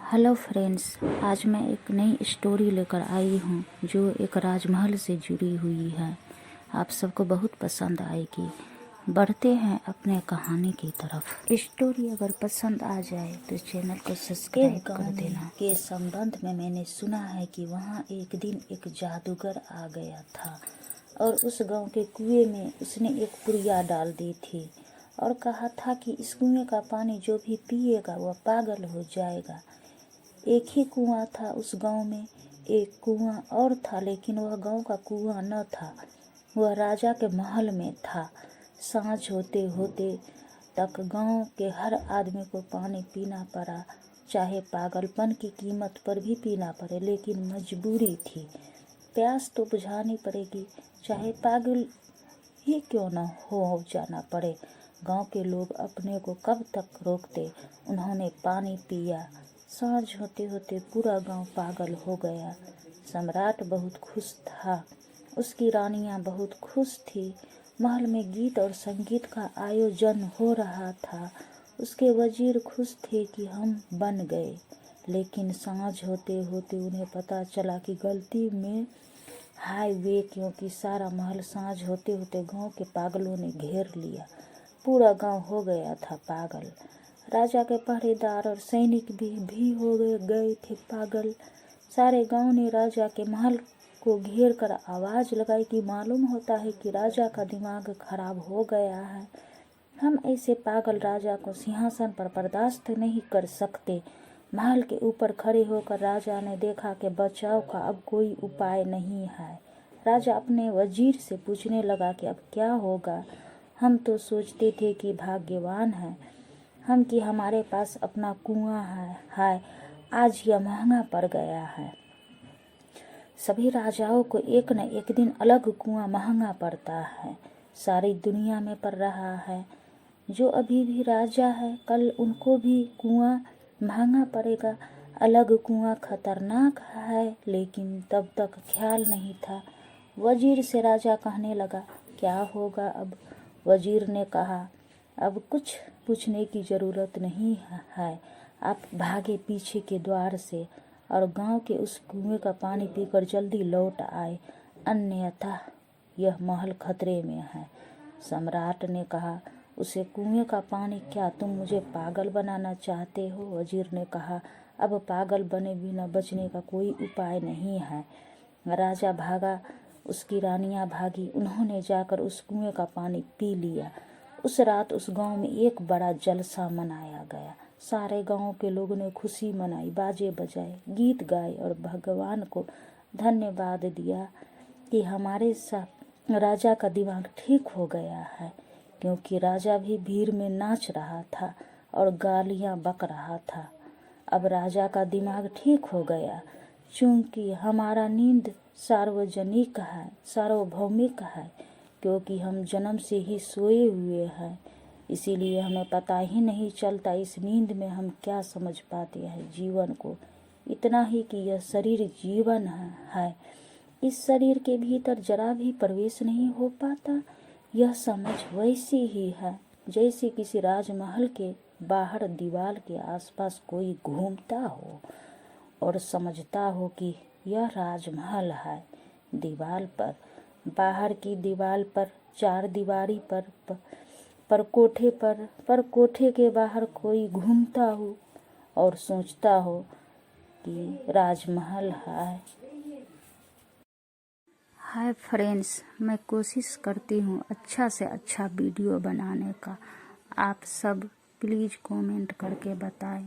Hello friends, आज मैं एक नई स्टोरी लेकर आई हूँ जो एक राजमहल से जुड़ी हुई है। आप सबको बहुत पसंद आएगी। बढ़ते हैं अपने कहानी की तरफ। स्टोरी अगर पसंद आ जाए तो चैनल को सब्सक्राइब कर देना। के संबंध में मैंने सुना है कि वहाँ एक दिन एक जादूगर आ गया था और उस गांव के कुएं में उसने एक पुड़िया डाल दी थी और कहा था कि इस कुएं का पानी जो भी पिएगा वह पागल हो जाएगा। एक ही कुआं था उस गांव में। एक कुआं और था, लेकिन वह गांव का कुआं न था, वह राजा के महल में था। सांझ होते होते तक गांव के हर आदमी को पानी पीना पड़ा, चाहे पागलपन की कीमत पर भी पीना पड़े, लेकिन मजबूरी थी। प्यास तो बुझानी पड़ेगी, चाहे पागल ही क्यों न हो जाना पड़े। गांव के लोग अपने को कब तक रोकते। उन्होंने पानी पिया। सांझ होते होते पूरा गांव पागल हो गया। सम्राट बहुत खुश था, उसकी रानियां बहुत खुश थी। महल में गीत और संगीत का आयोजन हो रहा था। उसके वजीर खुश थे कि हम बन गए, लेकिन सांझ होते होते उन्हें पता चला कि गलती में हाईवे, क्योंकि सारा महल सांझ होते होते गांव के पागलों ने घेर लिया। पूरा गांव हो गया था पागल। राजा के पहरेदार और सैनिक भी हो गए थे पागल। सारे गांव ने राजा के महल को घेर कर आवाज लगाई कि मालूम होता है कि राजा का दिमाग खराब हो गया है। हम ऐसे पागल राजा को सिंहासन पर बर्दाश्त नहीं कर सकते। महल के ऊपर खड़े होकर राजा ने देखा कि बचाव का अब कोई उपाय नहीं है। राजा अपने वजीर से पूछने लगा कि अब क्या होगा। हम तो सोचते थे कि भाग्यवान हैं हम कि हमारे पास अपना कुआं है। आज यह महंगा पड़ गया है। सभी राजाओं को एक न एक दिन अलग कुआं महंगा पड़ता है। सारी दुनिया में पड़ रहा है। जो अभी भी राजा है, कल उनको भी कुआं महंगा पड़ेगा। अलग कुआं खतरनाक है, लेकिन तब तक ख्याल नहीं था। वजीर से राजा कहने लगा, क्या होगा अब? वजीर ने कहा, अब कुछ पूछने की जरूरत नहीं है। आप भागे पीछे के द्वार से और गांव के उस कुएं का पानी पीकर जल्दी लौट आए, अन्यथा यह महल खतरे में है। सम्राट ने कहा, उसे कुएं का पानी? क्या तुम मुझे पागल बनाना चाहते हो? वजीर ने कहा, अब पागल बने बिना बचने का कोई उपाय नहीं है। राजा भागा, उसकी रानियां भागी। उन्होंने जाकर उस कुएं का पानी पी लिया। उस रात उस गांव में एक बड़ा जलसा मनाया गया। सारे गांव के लोगों ने खुशी मनाई, बाजे बजाए, गीत गाए और भगवान को धन्यवाद दिया कि हमारे राजा का दिमाग ठीक हो गया है, क्योंकि राजा भी भीड़ में नाच रहा था और गालियां बक रहा था। अब राजा का दिमाग ठीक हो गया, चूंकि हमारा नींद सार्वजनिक है, सार्वभौमिक है, क्योंकि हम जन्म से ही सोए हुए हैं। इसीलिए हमें पता ही नहीं चलता इस नींद में हम क्या समझ पाते हैं जीवन को। इतना ही कि यह शरीर जीवन है। इस शरीर के भीतर जरा भी प्रवेश नहीं हो पाता। यह समझ वैसी ही है जैसे किसी राजमहल के बाहर दीवार के आसपास कोई घूमता हो और समझता हो कि यह राजमहल है। दीवार पर, बाहर की दीवार पर, चार दीवारी पर कोठे के बाहर कोई घूमता हो और सोचता हो कि राजमहल है। हाय फ्रेंड्स, मैं कोशिश करती हूँ अच्छा से अच्छा वीडियो बनाने का। आप सब प्लीज़ कमेंट करके बताएं।